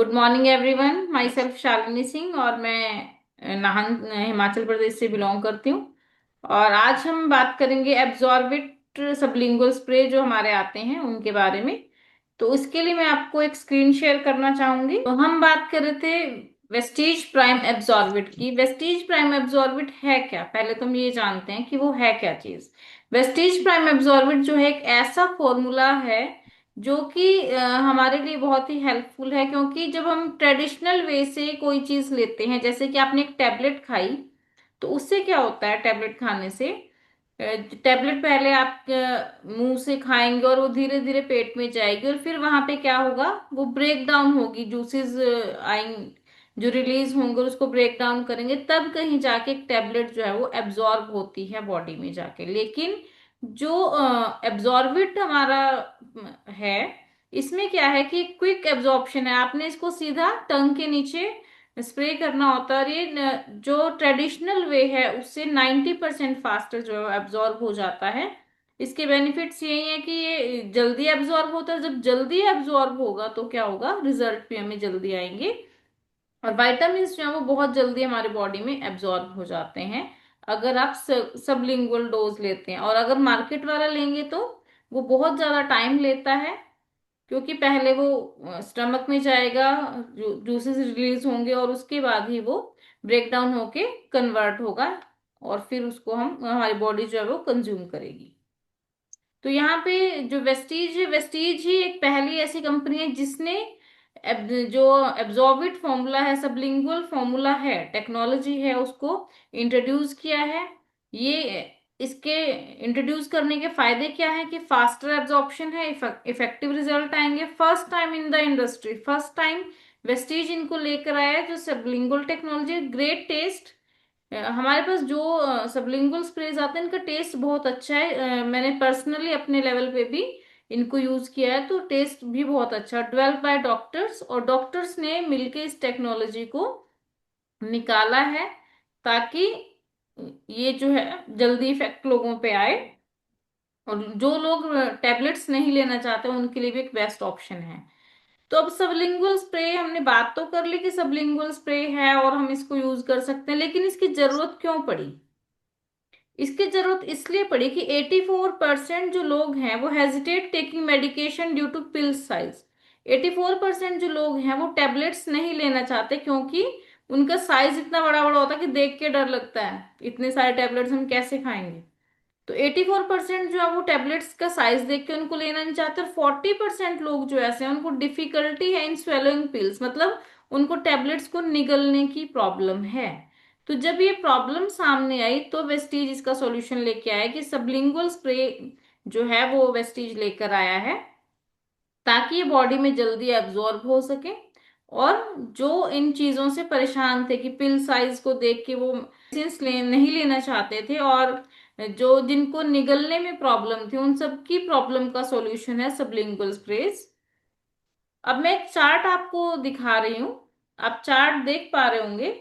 Good morning everyone. My self Shalini Singh और मैं नाहन हिमाचल प्रदेश से बिलोंग करती हूँ। और आज हम बात करेंगे एब्जॉर्बिट सबलिंगुअल स्प्रे जो हमारे आते हैं उनके बारे में। तो उसके लिए मैं आपको एक स्क्रीन शेयर करना चाहूंगी। तो हम बात कर रहे थे वेस्टीज प्राइम एब्जॉर्बिट की। वेस्टीज प्राइम एब्जॉर्बिट है क्या, पहले तो हम ये जानते हैं कि वो है क्या चीज। वेस्टीज प्राइम एब्जॉर्बिट जो है एक ऐसा फॉर्मूला है जो कि हमारे लिए बहुत ही हेल्पफुल है, क्योंकि जब हम ट्रेडिशनल वे से कोई चीज लेते हैं, जैसे कि आपने एक टैबलेट खाई, तो उससे क्या होता है टैबलेट खाने से। टैबलेट पहले आप मुंह से खाएंगे और वो धीरे धीरे पेट में जाएगी और फिर वहां पे क्या होगा, वो ब्रेक डाउन होगी, जूसेस आएंगे जो रिलीज होंगे और उसको ब्रेक डाउन करेंगे, तब कहीं जाके एक टैबलेट जो है वो एब्जॉर्ब होती है बॉडी में जाके। लेकिन जो एब्जॉर्बिट हमारा है, इसमें क्या है कि क्विक एब्जॉर्प्शन है। आपने इसको सीधा टंग के नीचे स्प्रे करना होता है और ये जो ट्रेडिशनल वे है उससे 90% फास्टर जो है एब्जॉर्ब हो जाता है। इसके बेनिफिट्स यही है कि ये जल्दी एब्जॉर्ब होता है। जब जल्दी एब्जॉर्ब होगा तो क्या होगा, रिजल्ट भी हमें जल्दी आएंगे। और विटामिन जो है वो बहुत जल्दी हमारे बॉडी में एब्जॉर्ब हो जाते हैं अगर आप सबलिंगुअल डोज लेते हैं। और अगर मार्केट वाला लेंगे तो वो बहुत ज्यादा टाइम लेता है, क्योंकि पहले वो स्टमक में जाएगा, जूसेस रिलीज होंगे और उसके बाद ही वो ब्रेक डाउन होके कन्वर्ट होगा और फिर उसको हम हमारी बॉडी जो है वो कंज्यूम करेगी। तो यहाँ पे जो वेस्टीज है, वेस्टीज ही एक पहली ऐसी कंपनी है जिसने जो एब्जॉर्बिट फॉर्मूला है, सबलिंगुअल फॉर्मूला है, टेक्नोलॉजी है, उसको इंट्रोड्यूस किया है। ये इसके इंट्रोड्यूस करने के फायदे क्या है कि फास्टर एब्जॉर्प्शन है, इफेक्टिव रिजल्ट आएंगे। First time in the industry, first time Vestige इनको लेकर आया है जो सबलिंगुअल टेक्नोलॉजी। Great test. हमारे पास जो सबलिंगुअल स्प्रेज आते हैं इनका टेस्ट बहुत अच्छा है। मैंने पर्सनली अपने लेवल पे भी इनको यूज किया है, तो टेस्ट भी बहुत अच्छा। डेवलप बाय डॉक्टर्स, और डॉक्टर्स ने मिलके इस टेक्नोलॉजी को निकाला है ताकि ये जो है जल्दी इफेक्ट लोगों पे आए। और जो लोग टेबलेट्स नहीं लेना चाहते उनके लिए भी एक बेस्ट ऑप्शन है। तो अब सबलिंगुअल स्प्रे हमने बात तो कर ली कि सबलिंगुअल स्प्रे है और हम इसको यूज कर सकते हैं, लेकिन इसकी जरूरत क्यों पड़ी। इसकी जरूरत इसलिए पड़ी कि 84% जो लोग हैं वो hesitate taking medication due to pill size. 84% जो लोग हैं वो टेबलेट्स नहीं लेना चाहते, क्योंकि उनका साइज इतना बड़ा बड़ा होता है कि देख के डर लगता है, इतने सारे टेबलेट्स हम कैसे खाएंगे। तो 84% जो है वो टेबलेट्स का साइज देख के उनको लेना नहीं चाहते। और 40% लोग जो ऐसे हैं उनको डिफिकल्टी है इन स्वेलोइंग पिल्स, मतलब उनको टेबलेट्स को निगलने की प्रॉब्लम है। तो जब ये प्रॉब्लम सामने आई तो वेस्टीज इसका सॉल्यूशन लेके आया कि सबलिंगुअल स्प्रे जो है वो वेस्टीज लेकर आया है ताकि ये बॉडी में जल्दी एब्जॉर्ब हो सके। और जो इन चीजों से परेशान थे कि पिल साइज को देख के वो मेडिसिन नहीं लेना चाहते थे, और जो जिनको निगलने में प्रॉब्लम थी उन सब की प्रॉब्लम का सॉल्यूशन है सबलिंगुअल स्प्रेज। अब मैं एक चार्ट आपको दिखा रही हूँ, आप चार्ट देख पा रहे होंगे।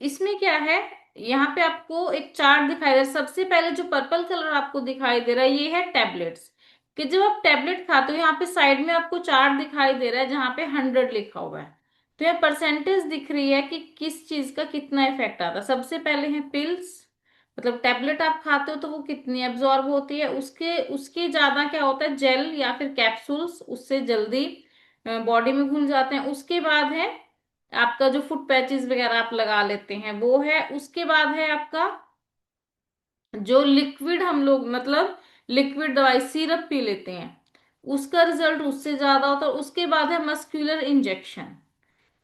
इसमें क्या है, यहाँ पे आपको एक चार्ट दिखाई दे रहा है। सबसे पहले जो पर्पल कलर आपको दिखाई दे रहा है ये है टेबलेट्स। कि जब आप टेबलेट खाते हो यहाँ पे साइड में आपको चार्ट दिखाई दे रहा है जहाँ पे 100 लिखा हुआ है। तो यहाँ परसेंटेज दिख रही है कि किस चीज का कितना इफेक्ट आता है। सबसे पहले है पिल्स, मतलब टेबलेट आप खाते हो तो वो कितनी एब्जॉर्ब होती है। उसके उसके ज्यादा क्या होता है, जेल या फिर कैप्सूल्स, उससे जल्दी बॉडी में घुल जाते हैं। उसके बाद है आपका जो फुट पैचेस वगैरह आप लगा लेते हैं वो है। उसके बाद है आपका जो लिक्विड हम लोग, मतलब लिक्विड दवाई सिरप पी लेते हैं, उसका रिजल्ट उससे ज्यादा होता है। उसके बाद है मस्कुलर इंजेक्शन।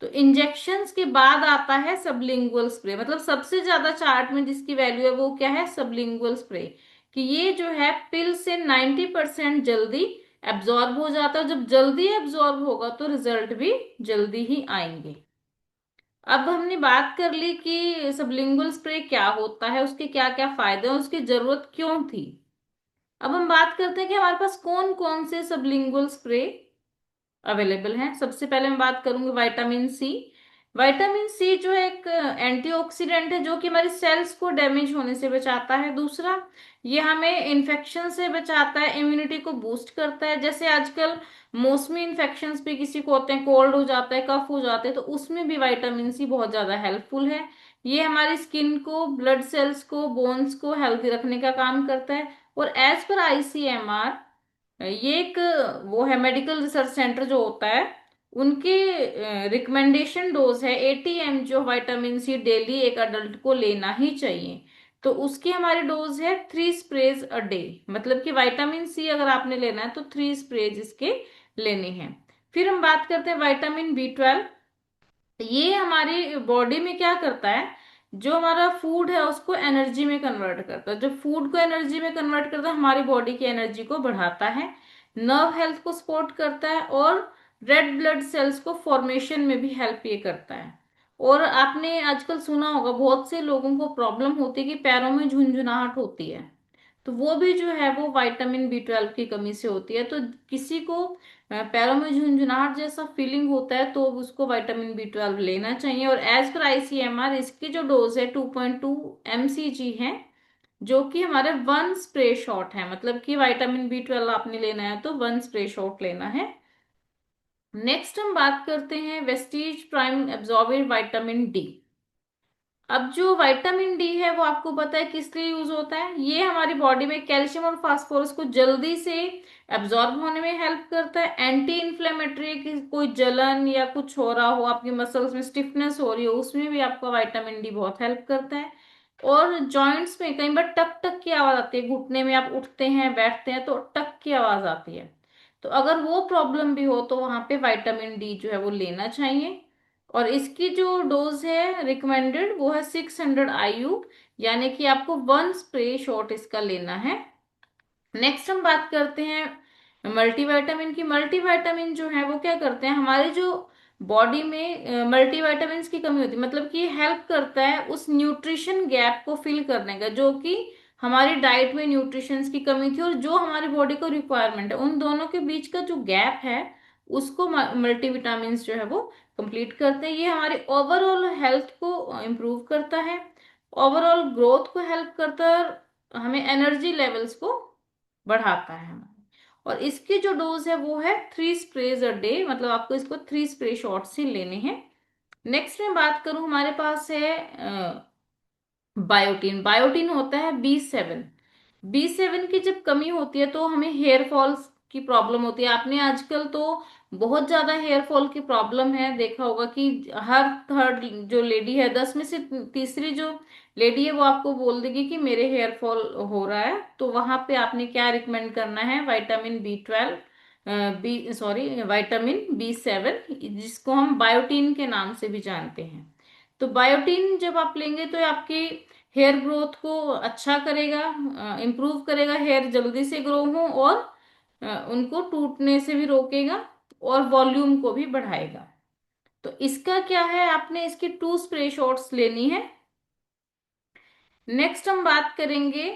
तो इंजेक्शंस के बाद आता है सबलिंगुअल स्प्रे। मतलब सबसे ज्यादा चार्ट में जिसकी वैल्यू है वो क्या है, सबलिंगुअल स्प्रे। कि ये जो है पिल से 90% जल्दी एब्जॉर्ब हो जाता है। जब जल्दी एब्जॉर्ब होगा तो रिजल्ट भी जल्दी ही आएंगे। अब हमने बात कर ली कि सबलिंगुअल स्प्रे क्या होता है, उसके क्या क्या फायदे हैं, उसकी जरूरत क्यों थी। अब हम बात करते हैं कि हमारे पास कौन कौन से सबलिंगुअल स्प्रे अवेलेबल हैं। सबसे पहले मैं बात करूंगी विटामिन सी। विटामिन सी जो है एक एंटीऑक्सीडेंट है जो कि हमारी सेल्स को डैमेज होने से बचाता है। दूसरा, ये हमें इन्फेक्शन से बचाता है, इम्यूनिटी को बूस्ट करता है। जैसे आजकल मौसमी इन्फेक्शंस भी किसी को होते हैं, कोल्ड हो जाता है, कफ हो जाते हैं, तो उसमें भी विटामिन सी बहुत ज्यादा हेल्पफुल है। ये हमारी स्किन को, ब्लड सेल्स को, बोन्स को हेल्दी रखने का काम करता है। और एज पर आईसीएमआर, ये एक वो है मेडिकल रिसर्च सेंटर जो होता है, उनके रिकमेंडेशन डोज है 80 जो विटामिन सी डेली एक अडल्ट को लेना ही चाहिए। तो उसकी हमारी डोज है 3 स्प्रेज अ डे। मतलब कि विटामिन सी अगर आपने लेना है तो 3 स्प्रेज इसके लेने हैं। फिर हम बात करते हैं विटामिन बी 12। ये हमारी बॉडी में क्या करता है, जो हमारा फूड है उसको एनर्जी में कन्वर्ट करता है। जो फूड को एनर्जी में कन्वर्ट करता है, हमारी बॉडी की एनर्जी को बढ़ाता है, नर्व हेल्थ को सपोर्ट करता है, और रेड ब्लड सेल्स को फॉर्मेशन में भी हेल्प ये करता है। और आपने आजकल सुना होगा बहुत से लोगों को प्रॉब्लम होती है कि पैरों में झुंझुनाहट होती है, तो वो भी जो है वो विटामिन बी 12 की कमी से होती है। तो किसी को पैरों में झुंझुनाहट जैसा फीलिंग होता है तो उसको विटामिन बी 12 लेना चाहिए। और एज पर आईसीएमआर इसकी जो डोज है 2.2 mcg है, जो कि हमारे 1 स्प्रे शॉट है। मतलब कि विटामिन बी 12 आपने लेना है तो 1 स्प्रे शॉट लेना है। नेक्स्ट हम बात करते हैं Vestige prime absorbing vitamin D. अब जो विटामिन डी है वो आपको पता है किस लिए यूज होता है। ये हमारी बॉडी में कैल्शियम और फास्फोरस को जल्दी से एब्जॉर्ब होने में हेल्प करता है। एंटी इन्फ्लेमेटरी, की कोई जलन या कुछ हो रहा हो, आपकी मसल्स में स्टिफनेस हो रही हो, उसमें भी आपका विटामिन डी बहुत हेल्प करता है। और जॉइंट्स में कई बार टक टक की आवाज आती है, घुटने में आप उठते हैं बैठते हैं तो टक की आवाज आती है, तो अगर वो प्रॉब्लम भी हो तो वहां पे विटामिन डी जो है वो लेना चाहिए। और इसकी जो डोज है रिकमेंडेड वो है 600 IU, यानी कि आपको 1 स्प्रे शॉट इसका लेना है। नेक्स्ट हम बात करते हैं मल्टीविटामिन की। मल्टीविटामिन जो है वो क्या करते हैं, हमारे जो बॉडी में मल्टीविटामिन की कमी होती है, मतलब कि हेल्प करता है उस न्यूट्रिशन गैप को फिल करने का, जो कि हमारी डाइट में न्यूट्रिशंस की कमी थी और जो हमारी बॉडी को रिक्वायरमेंट है, उन दोनों के बीच का जो गैप है उसको मल्टीविटामिन जो है वो कंप्लीट करते हैं। ये हमारी ओवरऑल हेल्थ को इम्प्रूव करता है, ओवरऑल ग्रोथ को हेल्प करता है, और हमें एनर्जी लेवल्स को बढ़ाता है हमारे। और इसकी जो डोज है वो है 3 स्प्रेज अ डे, मतलब आपको इसको 3 स्प्रे शॉट्स ही लेने हैं। नेक्स्ट में बात करूं, हमारे पास है बायोटीन। बायोटीन होता है बी 7। की जब कमी होती है तो हमें हेयर फॉल की प्रॉब्लम होती है। आपने आजकल तो बहुत ज्यादा हेयर फॉल की प्रॉब्लम है, देखा होगा कि हर थर्ड जो लेडी है, 10 में से तीसरी जो लेडी है वो आपको बोल देगी कि मेरे हेयर फॉल हो रहा है। तो वहां पे आपने क्या रिकमेंड करना है, vitamin B 12, B sorry vitamin B 7, जिसको हम बायोटीन के नाम से भी जानते हैं। तो बायोटीन जब आप लेंगे तो ये आपकी हेयर ग्रोथ को अच्छा करेगा, इम्प्रूव करेगा, हेयर जल्दी से ग्रो हो, और उनको टूटने से भी रोकेगा, और वॉल्यूम को भी बढ़ाएगा। तो इसका क्या है, आपने इसकी 2 स्प्रे शॉट्स लेनी है। नेक्स्ट हम बात करेंगे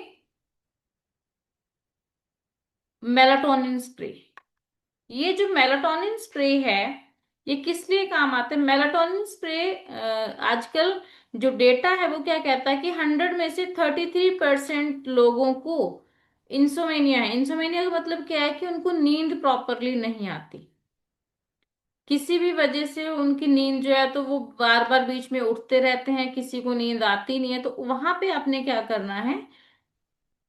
मेलाटोनिन स्प्रे। ये जो मेलाटोनिन स्प्रे है ये किस लिए काम आता है। मेलाटोनिन स्प्रे आजकल जो डेटा है वो क्या कहता है कि 100 में से 33% लोगों को इंसोमेनिया है। इंसोमेनिया का मतलब क्या है कि उनको नींद प्रॉपरली नहीं आती, किसी भी वजह से उनकी नींद जो है तो वो बार बार बीच में उठते रहते हैं, किसी को नींद आती नहीं है। तो वहां पे आपने क्या करना है,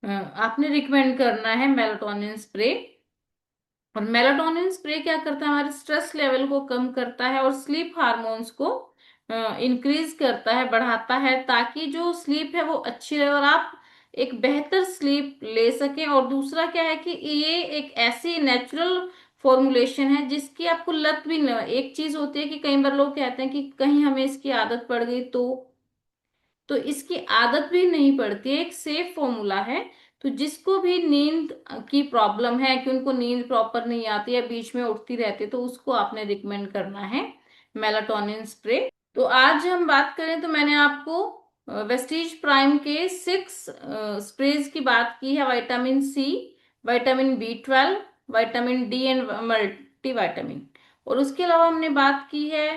आपने रिकमेंड करना है मेलाटोनिन स्प्रे। और मेलाटोनिन स्प्रे क्या करता है, हमारे स्ट्रेस लेवल को कम करता है और स्लीप हार्मोन्स को इंक्रीज करता है, बढ़ाता है, ताकि जो स्लीप है वो अच्छी रहे और आप एक बेहतर स्लीप ले सकें। और दूसरा क्या है कि ये एक ऐसी नेचुरल फॉर्मुलेशन है जिसकी आपको लत भी न, एक चीज होती है कि कई बार लोग कहते हैं कि कहीं हमें इसकी आदत पड़ गई तो इसकी आदत भी नहीं पड़ती है, एक सेफ फॉर्मूला है। तो जिसको भी नींद की प्रॉब्लम है कि उनको नींद प्रॉपर नहीं आती है, बीच में उठती रहती है, तो उसको आपने रिकमेंड करना है मेलाटोनिन स्प्रे। तो आज हम बात करें तो मैंने आपको वेस्टीज प्राइम के 6 स्प्रेज की बात की है, vitamin C, vitamin B 12, vitamin D and multivitamin. और उसके अलावा हमने बात की है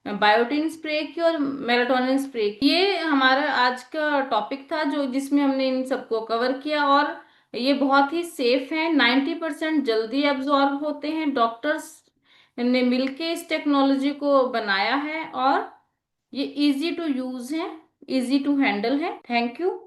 बायोटिन स्प्रे की और मेलाटोनिन स्प्रे की। ये हमारा आज का टॉपिक था जो जिसमें हमने इन सबको कवर किया। और ये बहुत ही सेफ है, 90% जल्दी एब्जॉर्ब होते हैं। डॉक्टर्स ने मिलके इस टेक्नोलॉजी को बनाया है और ये इजी टू यूज है, इजी टू हैंडल है। Thank you.